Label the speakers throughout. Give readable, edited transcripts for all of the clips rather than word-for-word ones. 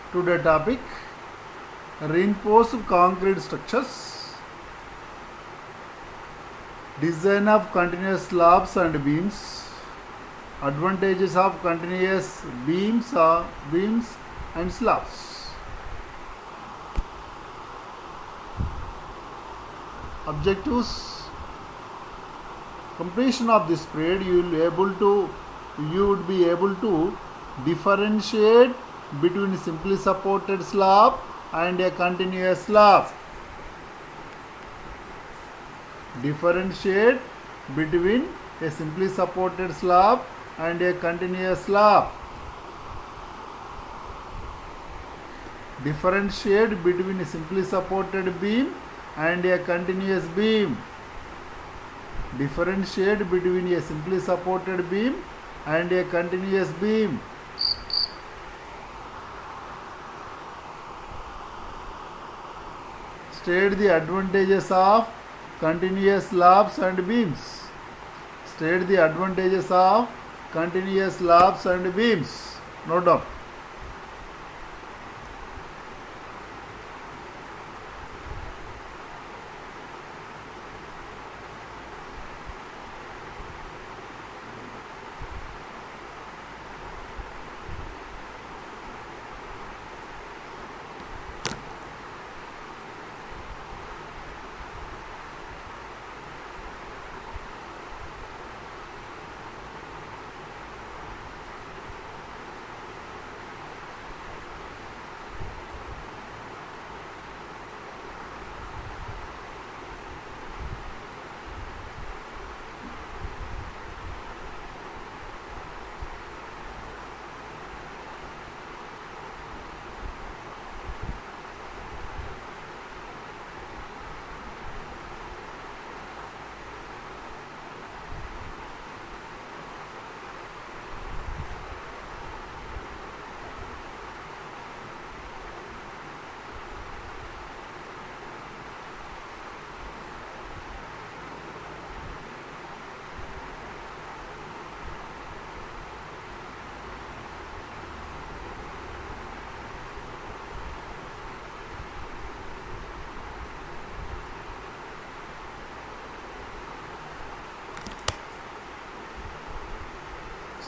Speaker 1: Today topic reinforced concrete structures, design of continuous slabs and beams, advantages of continuous beams and slabs. Objectives: completion of this period you would be able to differentiate between simply supported slab and a continuous slab. Differentiate between a simply supported slab and a continuous slab. Differentiate between a simply supported beam and a continuous beam. Differentiate between a simply supported beam and a continuous beam. State the advantages of continuous slabs and beams. State the advantages of continuous slabs and beams. Note down.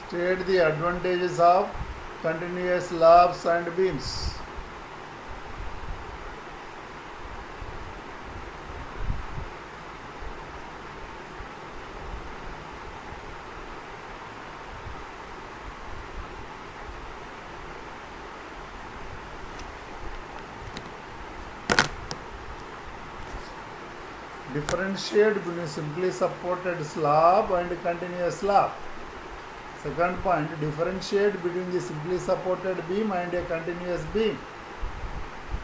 Speaker 1: State the advantages of continuous slabs and beams. Differentiate between simply supported slab and continuous slab. Second point, differentiate between the simply supported beam and a continuous beam.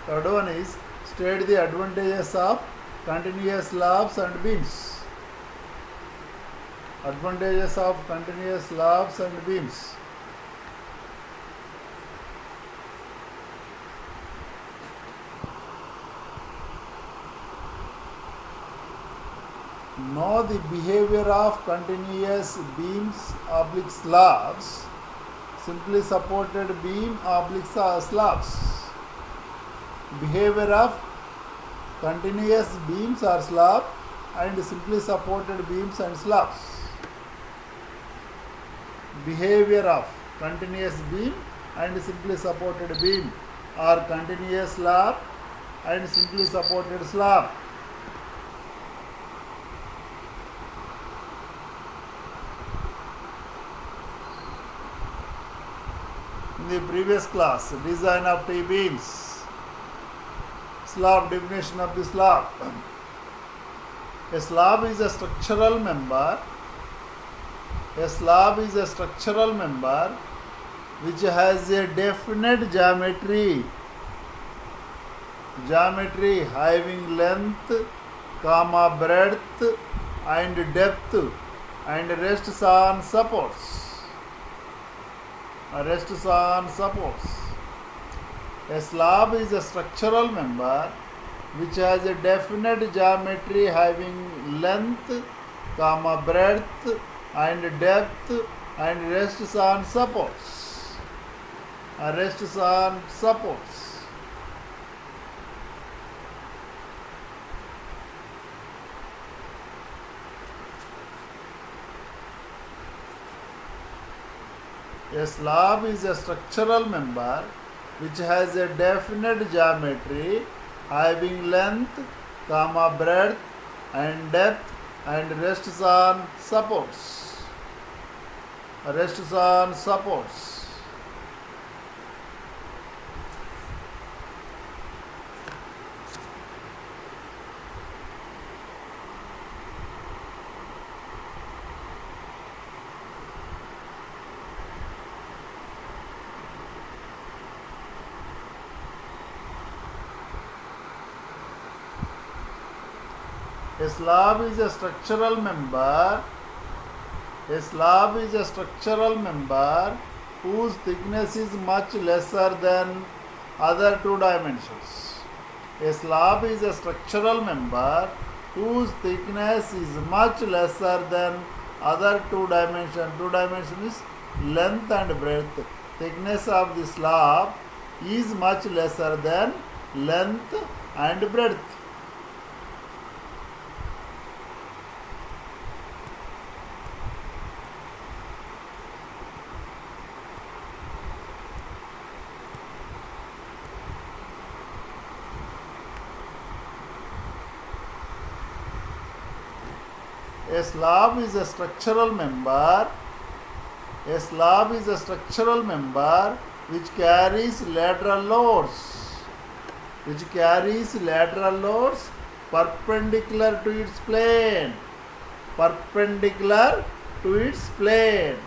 Speaker 1: Third one is state the advantages of continuous slabs and beams. Advantages of continuous slabs and beams. Know the behavior of continuous beams oblique slabs, simply supported beam oblique slabs. Behavior of continuous beams or slab and simply supported beams and slabs. Behavior of continuous beam and simply supported beam or continuous slab and simply supported slab. In the previous class, design of T-beams, slab, definition of the slab. A slab is a structural member. A slab is a structural member which has a definite geometry having length, breadth and depth and rests on supports. A slab is a structural member which has a definite geometry having length, breadth and depth and rests on supports. rests on supports. A slab is a structural member which has a definite geometry having length, breadth and depth and rests on supports. Rests on supports. A slab is a structural member. A slab is a structural member whose thickness is much lesser than other two dimensions. A slab is a structural member whose thickness is much lesser than other two dimensions. Two dimension is length and breadth. Thickness of the slab is much lesser than length and breadth. A slab is a structural member. A slab is a structural member which carries lateral loads. Which carries lateral loads perpendicular to its plane. Perpendicular to its plane.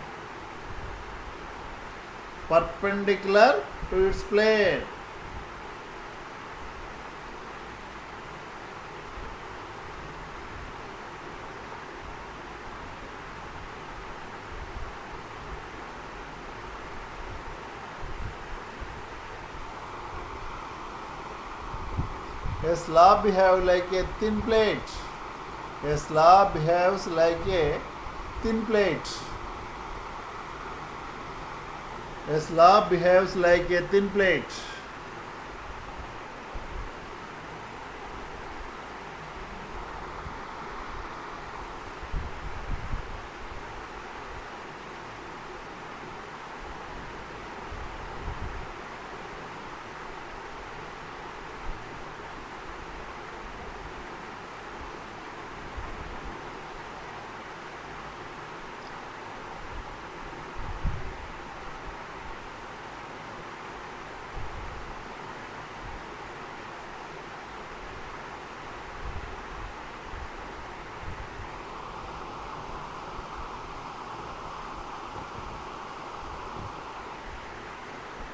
Speaker 1: Perpendicular to its plane. A slab behaves like a thin plate. A slab behaves like a thin plate. A slab behaves like a thin plate.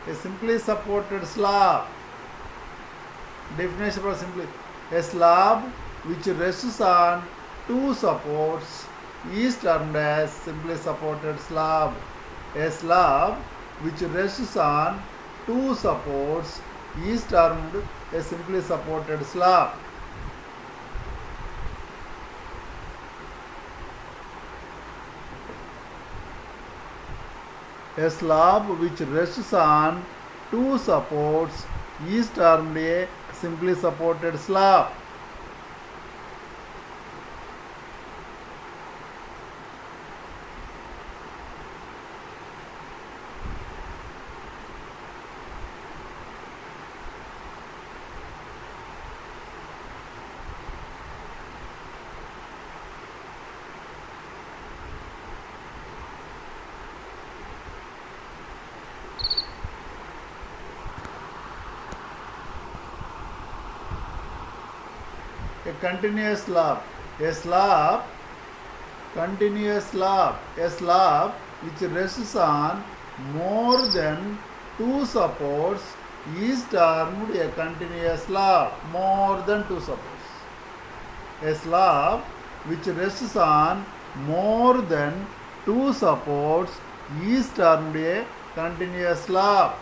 Speaker 1: A simply supported slab. Definition for simply: a slab which rests on two supports is termed as simply supported slab. A slab which rests on two supports is termed a simply supported slab. A slab which rests on two supports is termed a simply supported slab. A continuous slab. A slab, continuous slab. A slab which rests on more than two supports is termed a continuous slab. More than two supports. A slab which rests on more than two supports is termed a continuous slab.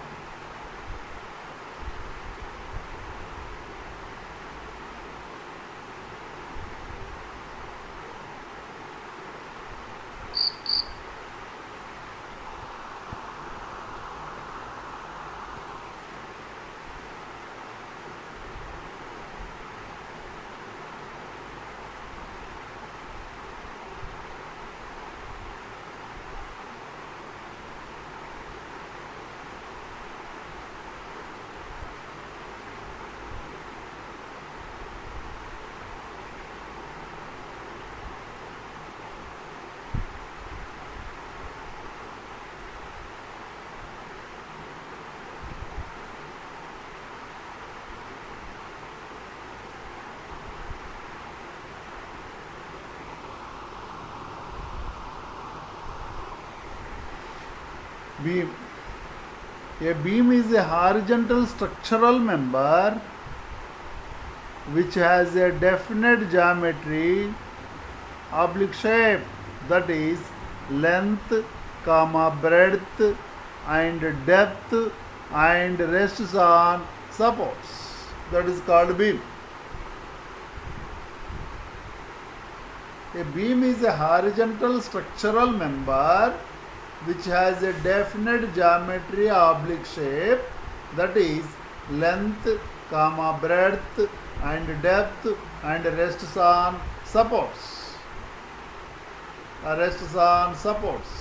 Speaker 1: Beam. A beam is a horizontal structural member which has a definite geometry, oblique shape, that is length, comma, breadth and depth, and rests on supports. That is called beam. A beam is a horizontal structural member which has a definite geometry, oblique shape, that is length, comma, breadth and depth, and rests on supports. Rests on supports.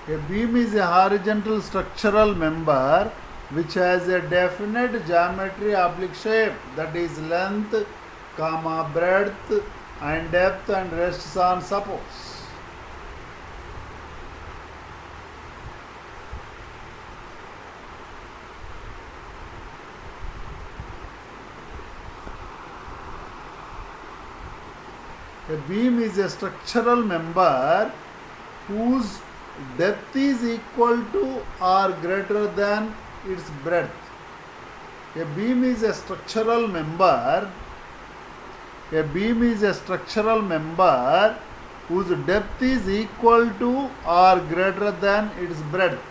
Speaker 1: A beam is a horizontal structural member which has a definite geometry, oblique shape, that is length, comma, breadth and depth, and rests on supports. A beam is a structural member whose depth is equal to or greater than its breadth. A beam is a structural member. A beam is a structural member whose depth is equal to or greater than its breadth.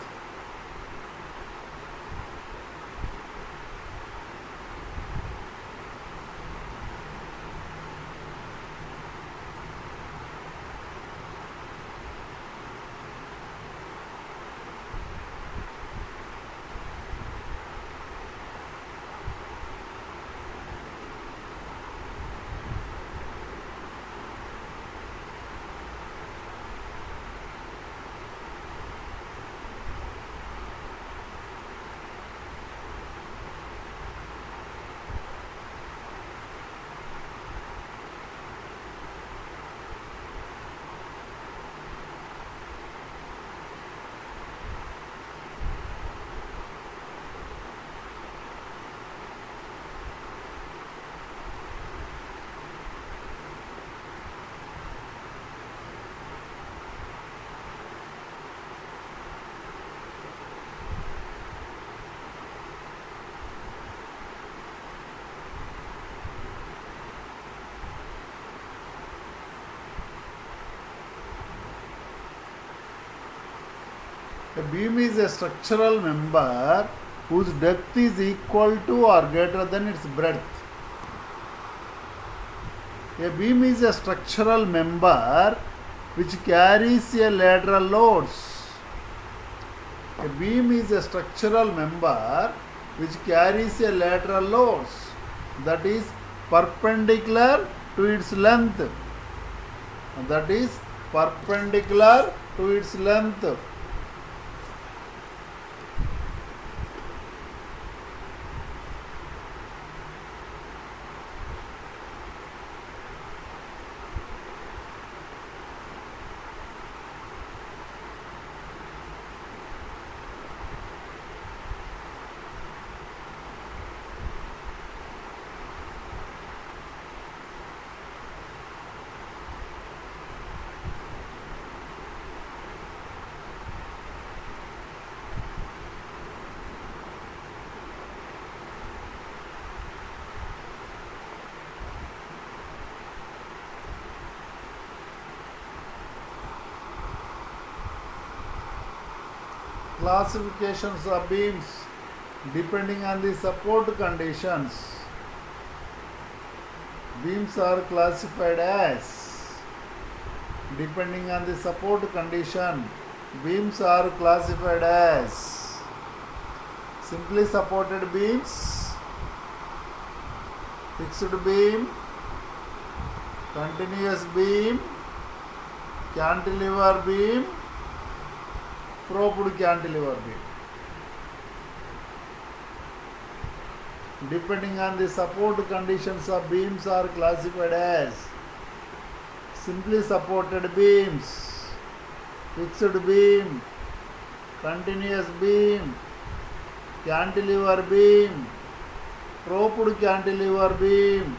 Speaker 1: A beam is a structural member whose depth is equal to or greater than its breadth. A beam is a structural member which carries a lateral loads. A beam is a structural member which carries a lateral loads, that is perpendicular to its length. That is perpendicular to its length. Classifications of beams depending on the support conditions. Beams are classified as, depending on the support condition, beams are classified as simply supported beams, fixed beam, continuous beam, cantilever beam, propped cantilever beam. Depending on the support conditions of beams are classified as simply supported beams, fixed beam, continuous beam, cantilever beam, propped cantilever beam.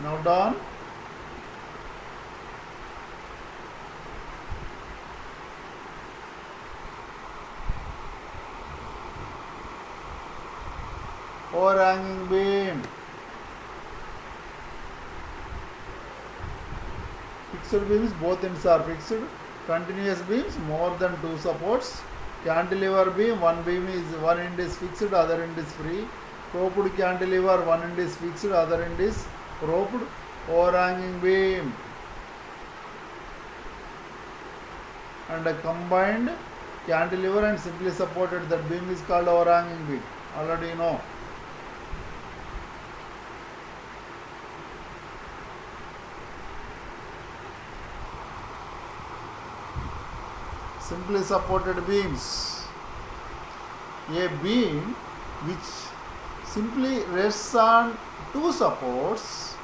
Speaker 1: Now done. Overhanging beam, fixed beams both ends are fixed, continuous beams more than two supports, cantilever beam one end is fixed, other end is free, propped cantilever one end is fixed, other end is propped, overhanging beam and a combined cantilever and simply supported, that beam is called overhanging beam. Already you know. Simply supported beams. A beam which simply rests on two supports,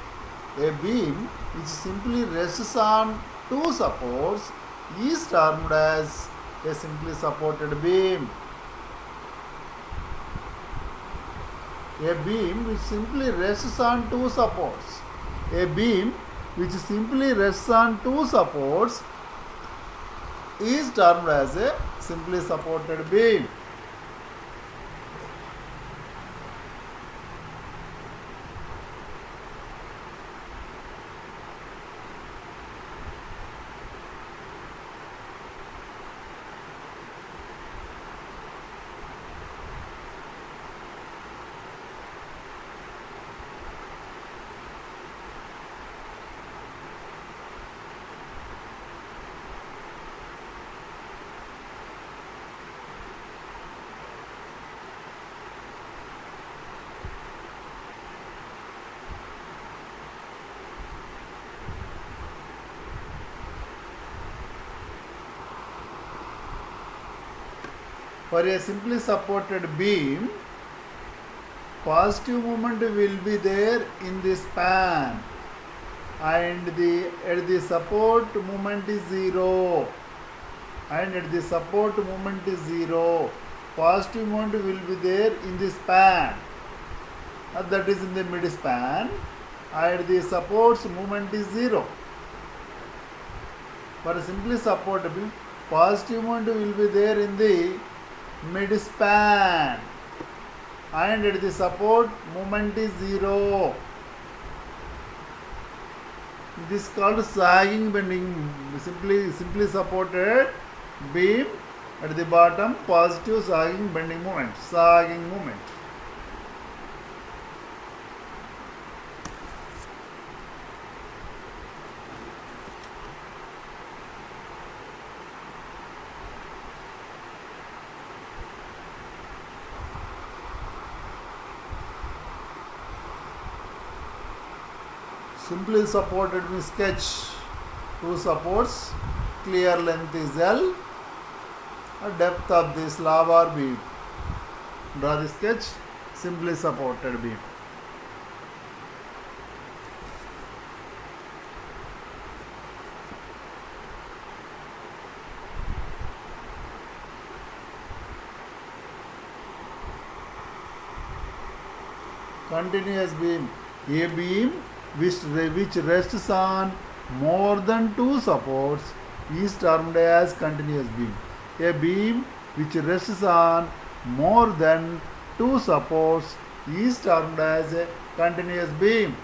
Speaker 1: a beam which simply rests on two supports is termed as a simply supported beam. A beam which simply rests on two supports. A beam which simply rests on two supports is termed as a simply supported beam. For a simply supported beam, positive moment will be there in the span and at the support moment is 0, and at the support moment is 0. Positive moment will be there in the span, that is in the mid span, and the supports moment is 0. For a simply supported beam, positive moment will be there in the mid span and at the support moment is 0. This is called sagging bending. Simply supported beam, at the bottom positive sagging bending moment, sagging moment. Simply supported means sketch. Two supports, clear length is L, depth of the slab or beam. Draw the sketch, simply supported beam. Continuous beam. A beam which rests on more than two supports is termed as continuous beam. A beam which rests on more than two supports is termed as a continuous beam.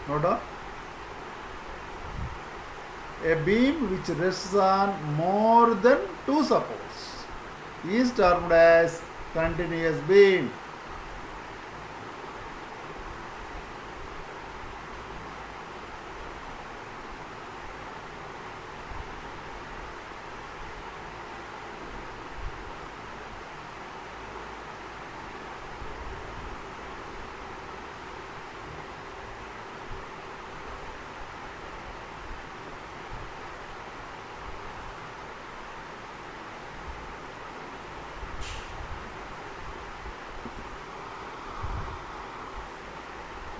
Speaker 1: Note down. A beam which rests on more than two supports is termed as continuous beam.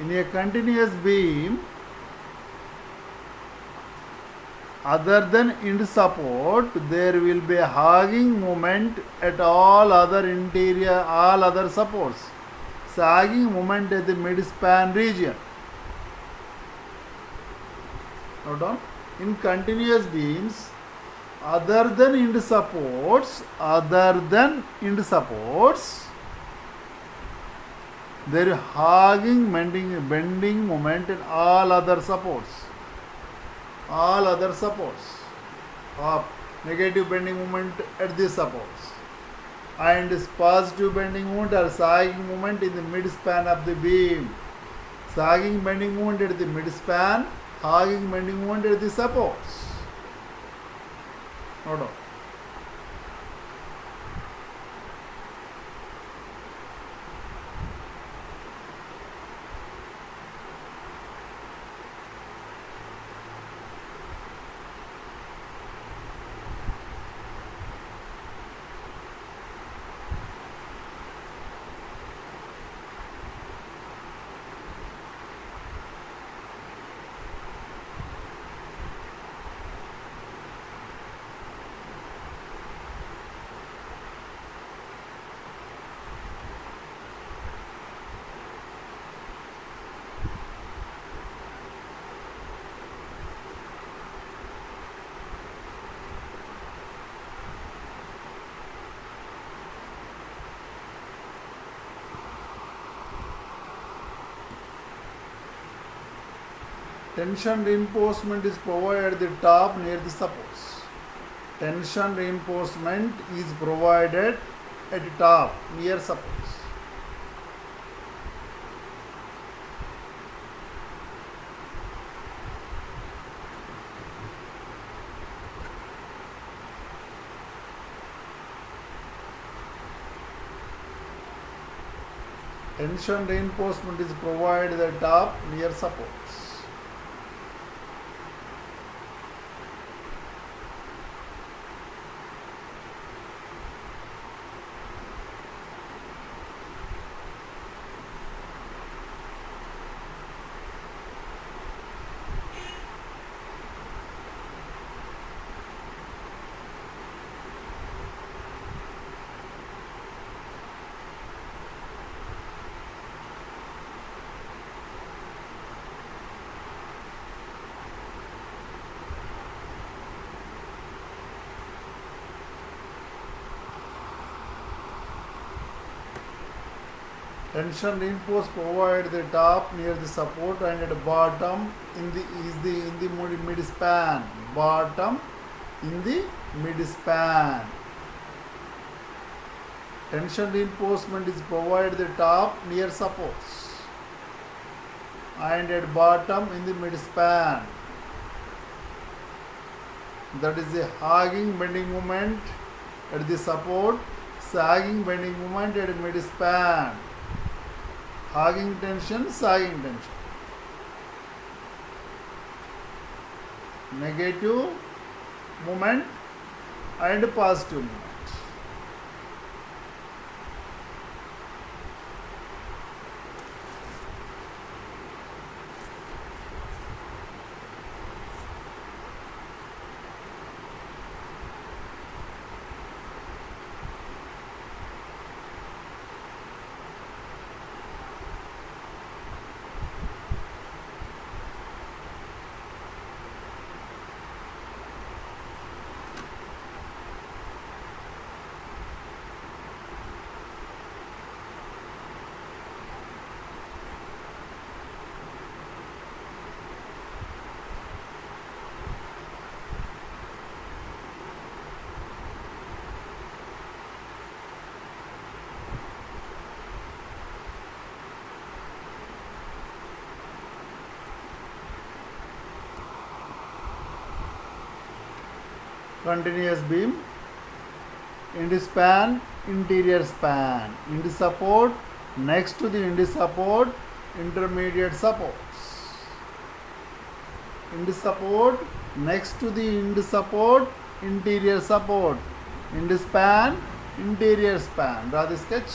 Speaker 1: In a continuous beam, other than end support, there will be a hugging moment at all other supports. Sagging moment at the mid-span region. Note down. In continuous beams, other than end supports, there is hugging bending moment in all other supports. Of negative bending moment at these supports, and positive bending moment or sagging moment in the mid-span of the beam. Sagging bending moment at the mid-span, hugging bending moment at the supports. Note down. Tension reinforcement is provided at the top near the supports. Tension reinforcement is provided at the top near supports. Tension reinforcement is provided at the top near supports. Tension reinforce provided the top near the support and at the bottom in the mid span. Bottom in the mid span. Tension reinforcement is provided the top near supports and at bottom in the mid span. That is the hugging bending moment at the support, sagging bending moment at mid span. Hugging tension, sagging tension. Negative moment and positive moment. continuous beam. Ind span, interior span. Ind support, next to the ind support, intermediate supports. Ind support, next to the ind support, interior support. Ind span, interior span. Draw the sketch.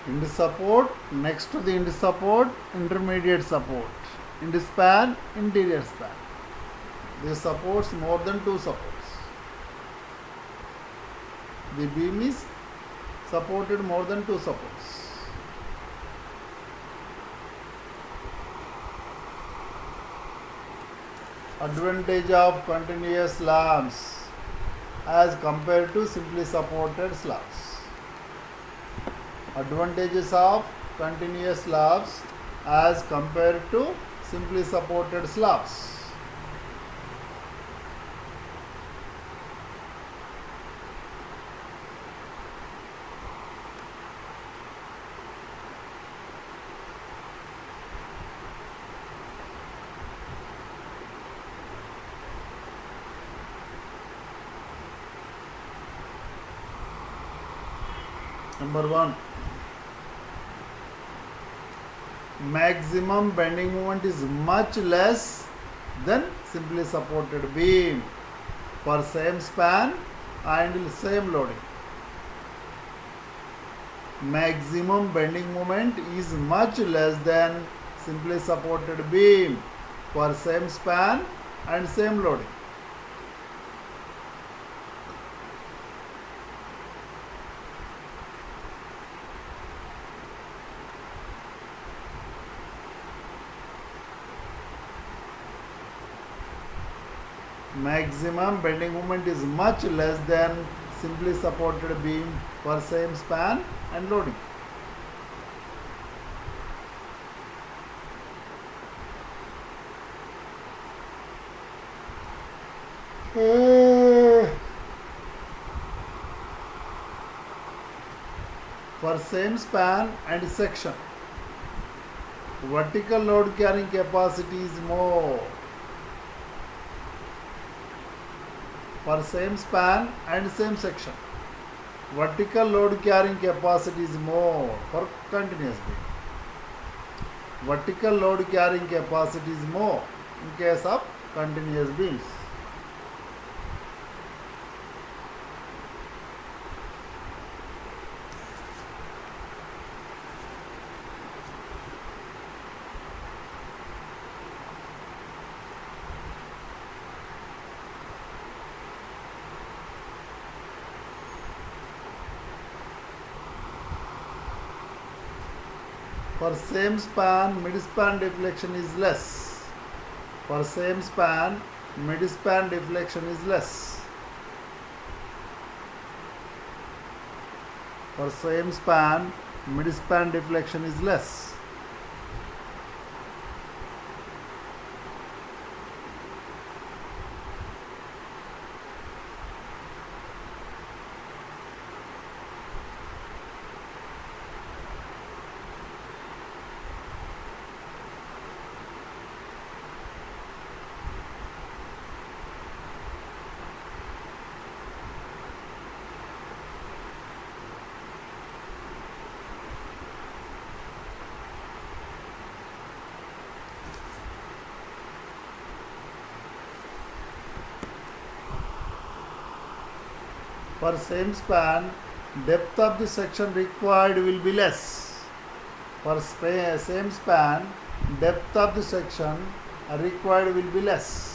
Speaker 1: Ind support, next to the ind support, intermediate support. Ind span, interior span. This supports more than two supports. The beam is supported more than two supports. Advantage of continuous slabs as compared to simply supported slabs. Advantages of continuous slabs as compared to simply supported slabs. Number 1. Maximum bending moment is much less than simply supported beam for same span and same loading. Maximum bending moment is much less than simply supported beam for same span and same loading. Maximum bending moment is much less than simply supported beam for same span and loading. For same span and section, vertical load carrying capacity is more. For same span and same section, vertical load carrying capacity is more for continuous beam. Vertical load carrying capacity is more in case of continuous beams. For same span, mid-span deflection is less. For same span, mid-span deflection is less. For same span, mid-span deflection is less. For same span, depth of the section required will be less. For same span, depth of the section required will be less.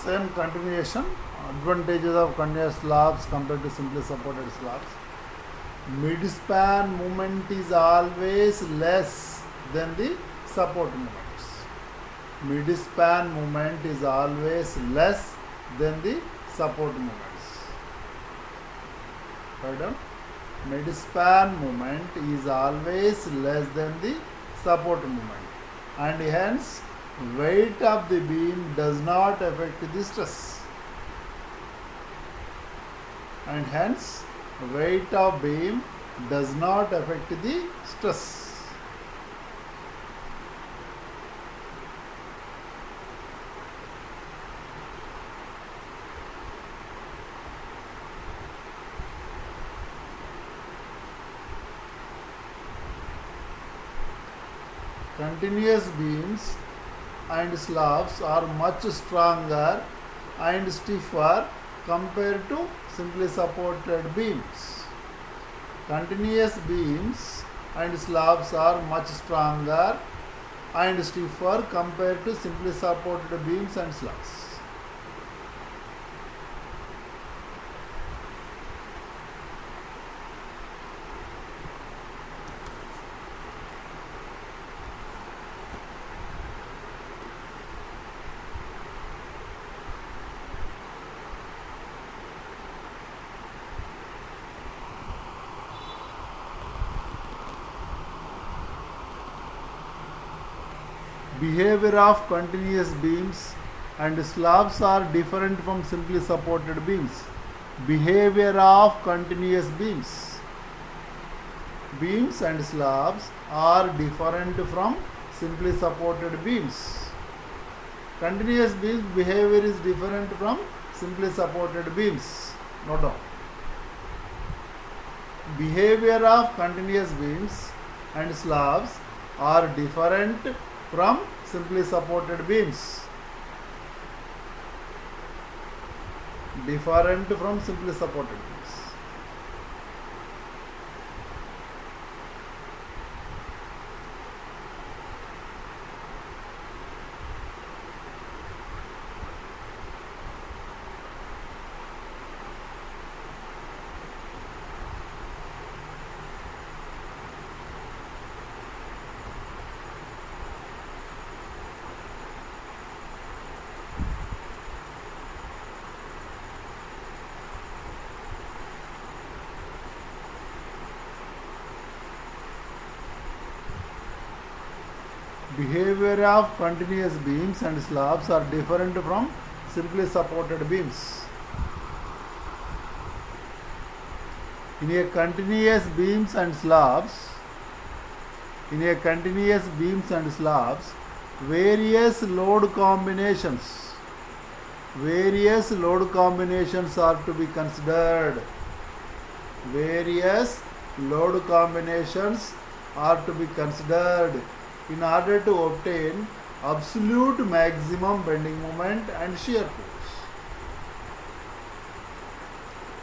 Speaker 1: Same continuation. Advantages of continuous slabs compared to simply supported slabs. Mid-span moment is always less than the support moments. Mid-span moment is always less than the support moments. Write down. Mid-span moment is always less than the support moment, and hence weight of the beam does not affect the stress, and hence weight of beam does not affect the stress. Continuous beams and slabs are much stronger and stiffer compared to simply supported beams. Continuous beams and slabs are much stronger and stiffer compared to simply supported beams and slabs. Behavior of continuous beams and slabs are different from simply supported beams. Behavior of continuous beams. Beams and slabs are different from simply supported beams. Continuous beams behavior is different from simply supported beams. No doubt. Behavior of continuous beams and slabs are different from simply supported beams. Different from simply supported beams. Behavior of continuous beams and slabs are different from simply supported beams. In a continuous beams and slabs, various load combinations are to be considered. Various load combinations are to be considered in order to obtain absolute maximum bending moment and shear force.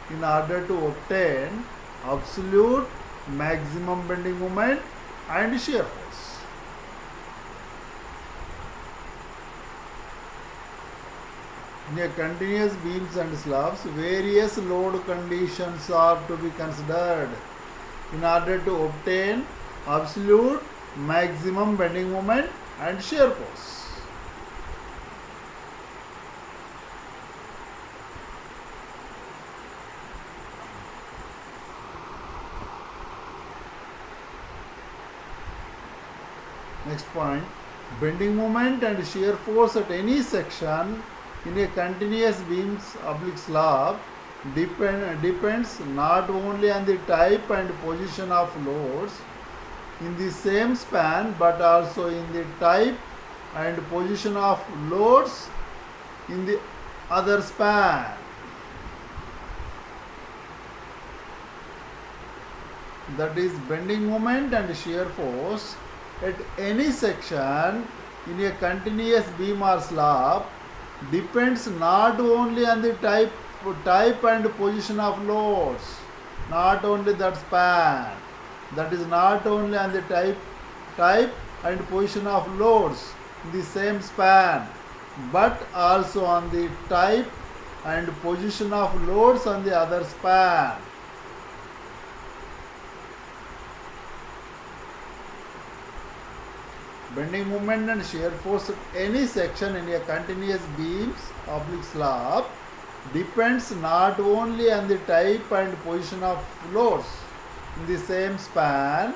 Speaker 1: In order to obtain absolute maximum bending moment and shear force. In a continuous beams and slabs, various load conditions are to be considered in order to obtain absolute maximum bending moment and shear force. Next point, bending moment and shear force at any section in a continuous beams slab depends not only on the type and position of loads in the same span but also in the type and position of loads in the other span. That is, bending moment and shear force at any section in a continuous beam or slab depends not only on the type and position of loads, not only that span. That is, not only on the type and position of loads in the same span, but also on the type and position of loads on the other span. Bending moment and shear force at any section in a continuous beams slab depends not only on the type and position of loads in the same span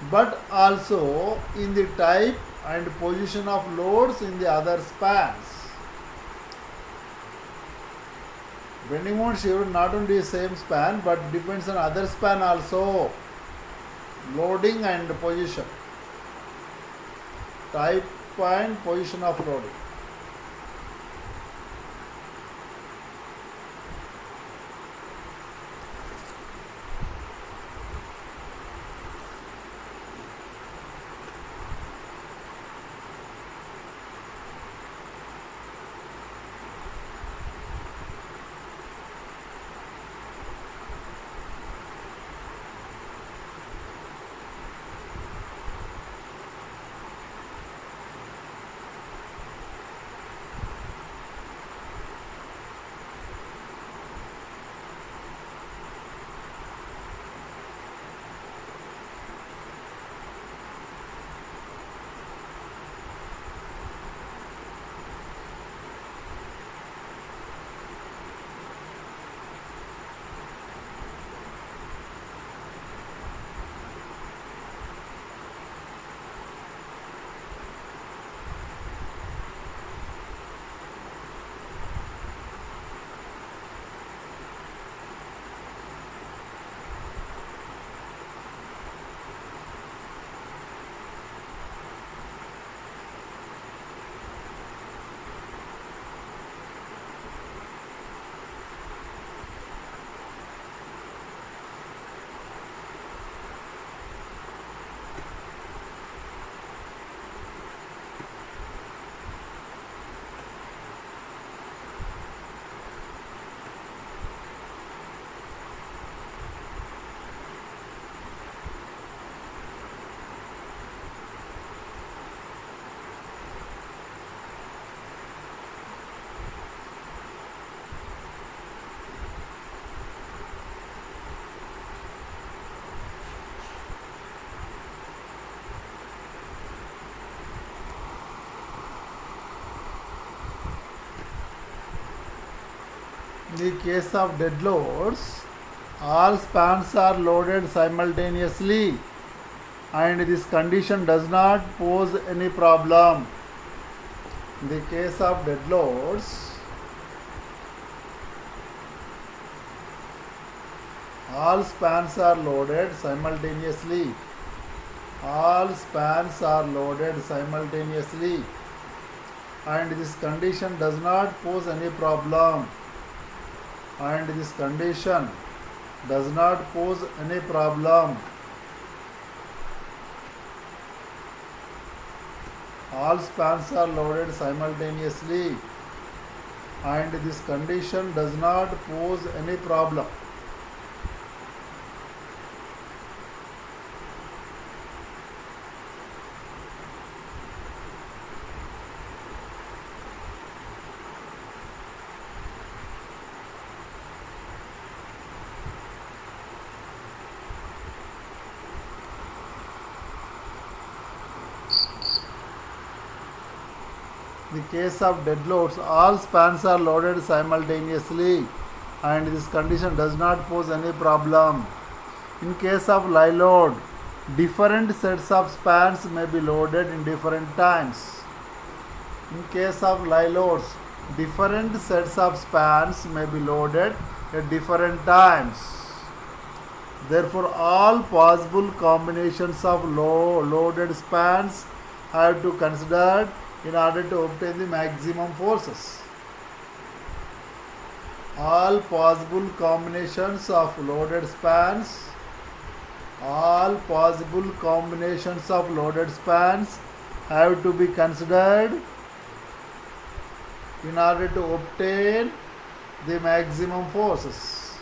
Speaker 1: but also in the type and position of loads in the other spans. Bending moment shear not only the same span but depends on other span also. Loading and position, type and position of loading. In the case of dead loads, all spans are loaded simultaneously and this condition does not pose any problem. In the case of dead loads, all spans are loaded simultaneously. All spans are loaded simultaneously and this condition does not pose any problem. And this condition does not pose any problem. All spans are loaded simultaneously and this condition does not pose any problem. In the case of dead loads, all spans are loaded simultaneously and this condition does not pose any problem. In case of live load, different sets of spans may be loaded in different times. In case of live loads, different sets of spans may be loaded at different times. Therefore, all possible combinations of loaded spans have to be considered in order to obtain the maximum forces. All possible combinations of loaded spans, all possible combinations of loaded spans have to be considered in order to obtain the maximum forces.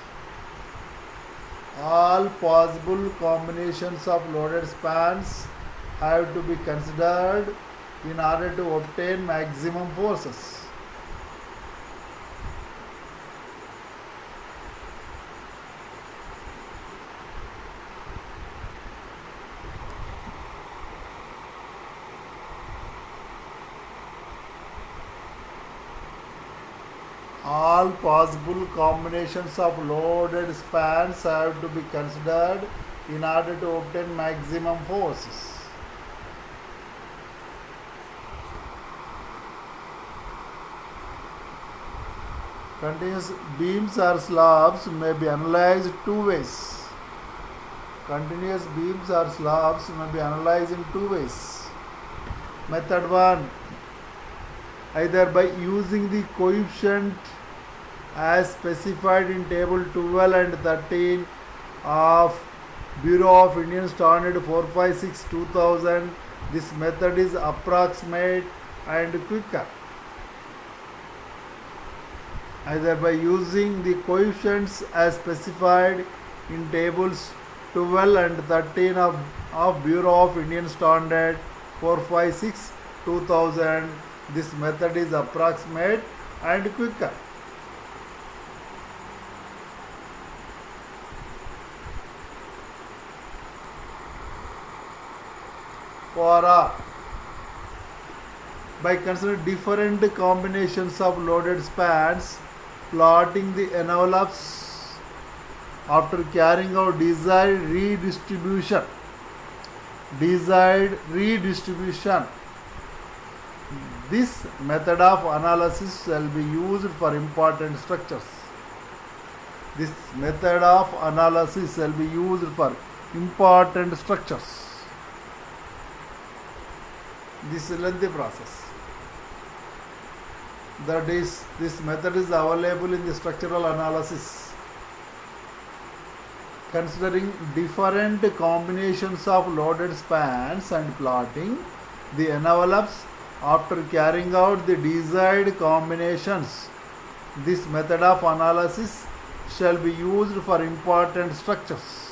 Speaker 1: All possible combinations of loaded spans have to be considered in order to obtain maximum forces. All possible combinations of loaded spans have to be considered in order to obtain maximum forces. Continuous beams or slabs may be analyzed two ways. Continuous beams or slabs may be analyzed in two ways. Method 1, either by using the coefficient as specified in table 12 and 13 of Bureau of Indian Standard 456-2000. This method is approximate and quicker. Either by using the coefficients as specified in tables 12 and 13 of Bureau of Indian Standard 456-2000. This method is approximate and quicker. For by considering different combinations of loaded spans, plotting the envelopes after carrying out desired redistribution. This method of analysis shall be used for important structures. This method of analysis shall be used for important structures. This is a lengthy process. That is, this method is available in the structural analysis. Considering different combinations of loaded spans and plotting the envelopes after carrying out the desired combinations, this method of analysis shall be used for important structures.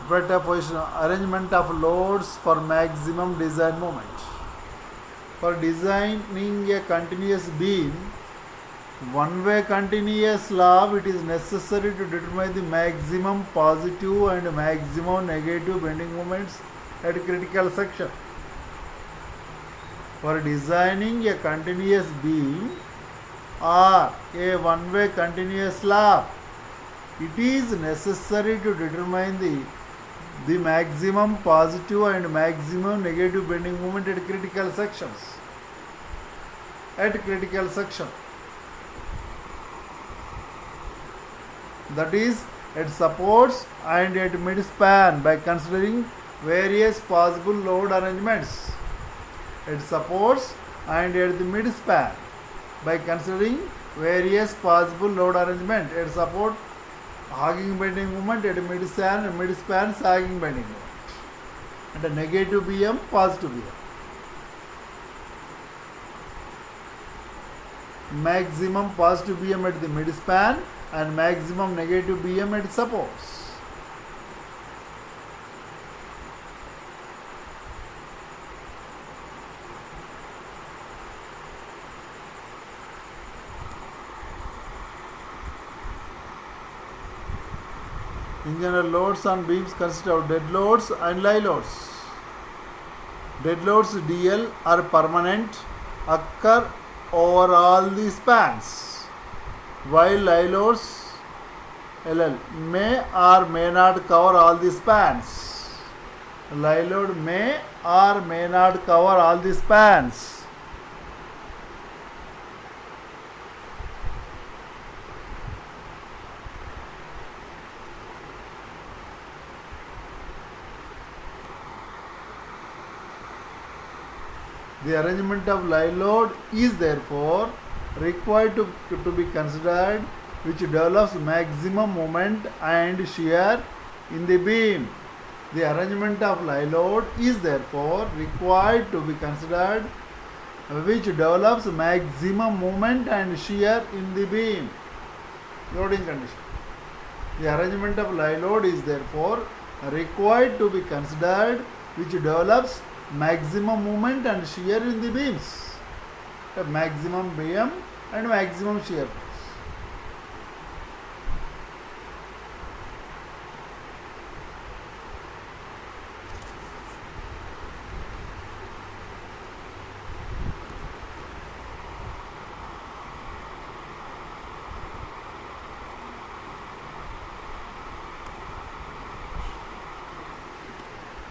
Speaker 1: better position, arrangement of loads for maximum design moment. For designing a continuous beam, one-way continuous slab, it is necessary to determine the maximum positive and maximum negative bending moments at critical section. For designing a continuous beam or a one-way continuous slab, it is necessary to determine the maximum positive and maximum negative bending moment at critical sections. At critical section. That is, at supports and at mid-span by considering various possible load arrangements. At supports and at the mid-span by considering various possible load arrangement. At support, hogging bending moment, at mid-span sagging bending moment. And a negative BM, positive BM. Maximum positive BM at the mid-span and maximum negative BM at supports. In general, loads on beams consist of dead loads and lie loads. Dead loads DL are permanent, occur over all the spans, while lie loads LL may or may not cover all the spans. Lie load may or may not cover all the spans. The arrangement of lie load is therefore required to be considered, which develops maximum moment and shear in the beam. The arrangement of lie load is therefore required to be considered, which develops maximum moment and shear in the beam. Loading condition. The arrangement of lie load is therefore required to be considered, which develops maximum moment and shear in the beams. Maximum BM and maximum shear.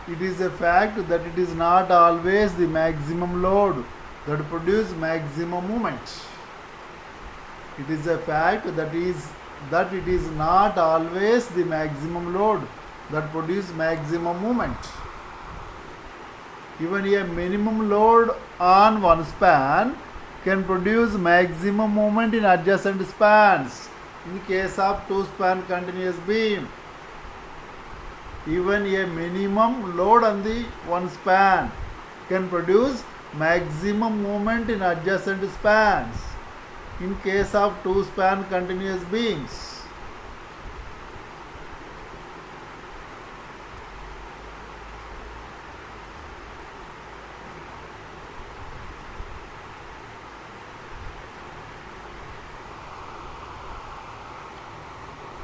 Speaker 1: It is a fact that it is not always the maximum load that produces maximum moment. It is a fact that it is not always the maximum load that produces maximum moment. Even a minimum load on one span can produce maximum moment in adjacent spans in case of two-span continuous beam. Even a minimum load on the one span can produce maximum moment in adjacent spans in case of two-span continuous beams.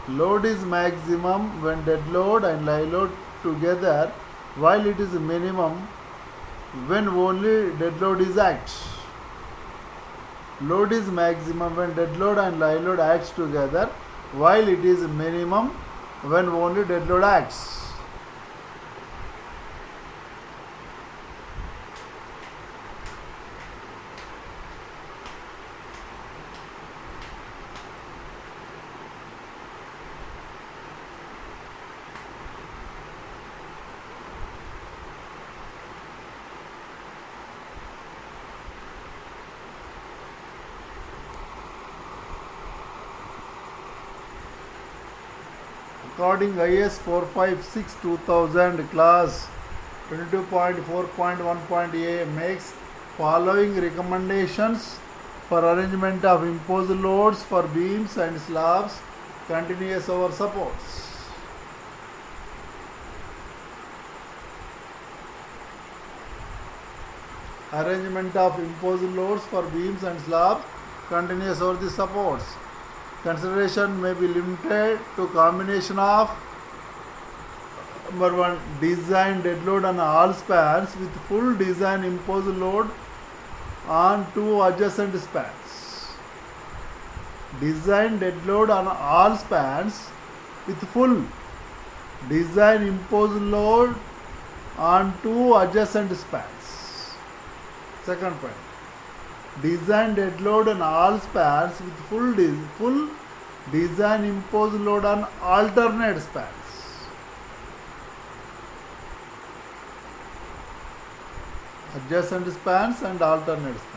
Speaker 1: Load is maximum when dead load and lie load together, while it is minimum when only dead load is acts. Load is maximum when dead load and lie load acts together, while it is minimum when only dead load acts. According IS 456 2000 class 22.4.1.a makes following recommendations for arrangement of imposed loads for beams and slabs continuous over supports. Arrangement of imposed loads for beams and slabs continuous over the supports. Consideration may be limited to combination of number 1 design dead load on all spans with full design imposed load on 2 adjacent spans. Design dead load on all spans with full design imposed load on 2 adjacent spans. Second point, design dead load on all spans with full design imposed load on alternate spans. Adjacent spans and alternate spans.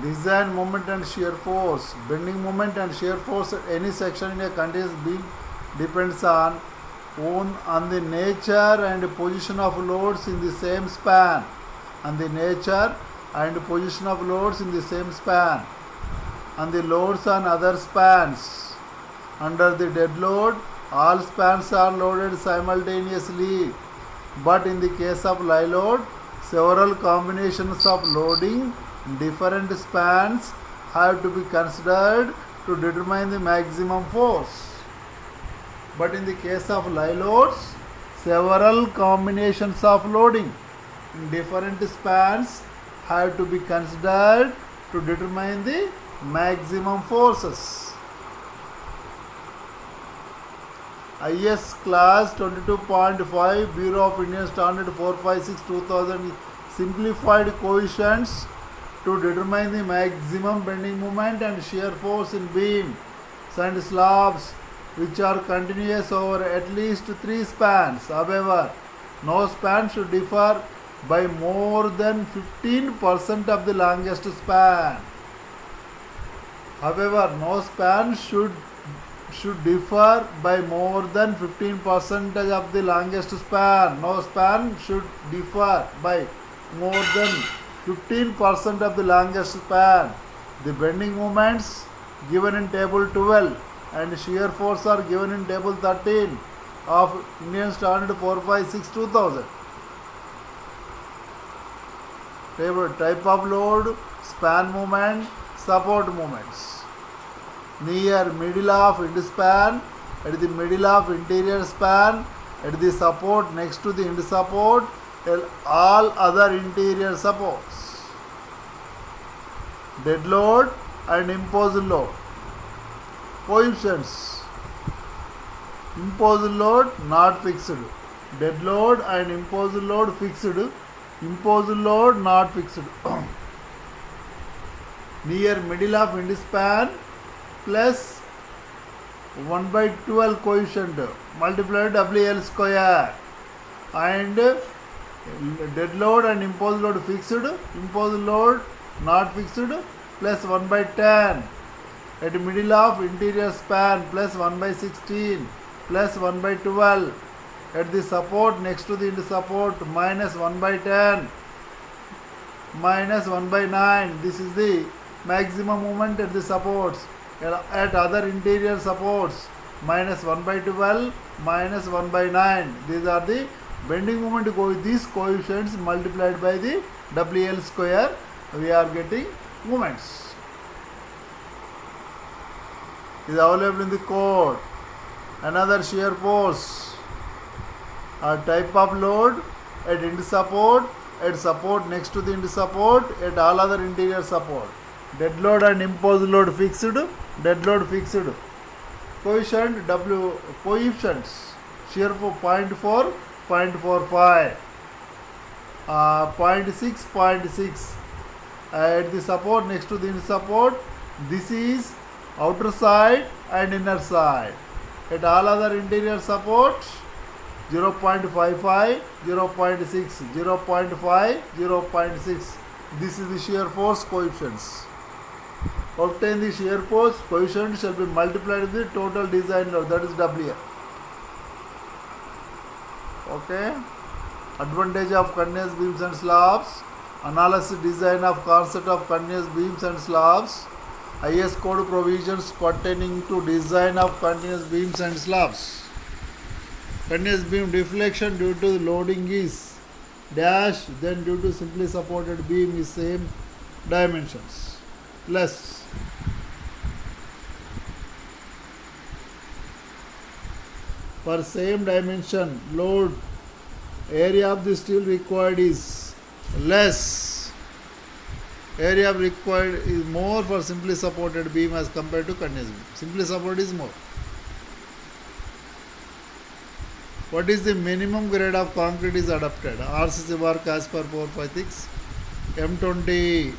Speaker 1: Design moment and shear force. Bending moment and shear force at any section in a continuous beam depends on the nature and position of loads in the same span. On the nature and position of loads in the same span. On the loads on other spans. Under the dead load, all spans are loaded simultaneously. But in the case of live load, several combinations of loading different spans have to be considered to determine the maximum force. But in the case of live loads, several combinations of loading in different spans have to be considered to determine the maximum forces. IS class 22.5 Bureau of Indian Standard 456 2000 simplified coefficients to determine the maximum bending moment and shear force in beams and slabs which are continuous over at least 3 spans. However, no span should differ by more than 15% of the longest span. However, no span should differ by more than 15% of the longest span. No span should differ by more than 15% of the longest span. The bending moments given in table 12 and shear force are given in table 13 of Indian Standard 456 2000. Table type of load, span moment, support moments. Near middle of end span, at the middle of interior span, at the support next to the end support, and all other interior supports. Dead load and imposed load. Coefficients. Imposed load not fixed. Dead load and imposed load fixed. Imposed load not fixed. Near middle of end span plus 1 by 12 coefficient multiplied WL square, and dead load and imposed load fixed, imposed load not fixed plus 1 by 10 at middle of interior span plus 1 by 16 plus 1 by 12 at the support next to the end support minus 1 by 10 minus 1 by 9. This is the maximum moment at the supports. At other interior supports minus 1 by 12 minus 1 by 9. These are the bending moment. These coefficients multiplied by the WL square, we are getting moments. Is available in the code. Another shear force. A type of load at end support, at support next to the end support, at all other interior support. Dead load and imposed load fixed, dead load fixed. Coefficient W, coefficients. Shear for 0.4, 0.45, 0.6, 0.6. At the support next to the end support, this is outer side and inner side. At all other interior supports, 0.55, 0.6, 0.5, 0.6. This is the shear force coefficients. obtain the shear force coefficient shall be multiplied with the total design load, that is WL. Okay. Advantage of continuous beams and slabs. Analysis design of concept of continuous beams and slabs. IS code provisions pertaining to design of continuous beams and slabs. Continuous beam deflection due to loading is dash, then due to simply supported beam is same dimensions, less. For same dimension load, area of the steel required is less. Area required is more for simply supported beam as compared to continuous beam. Simply supported is more. What is the minimum grade of concrete is adopted? RCC work as per 456, M20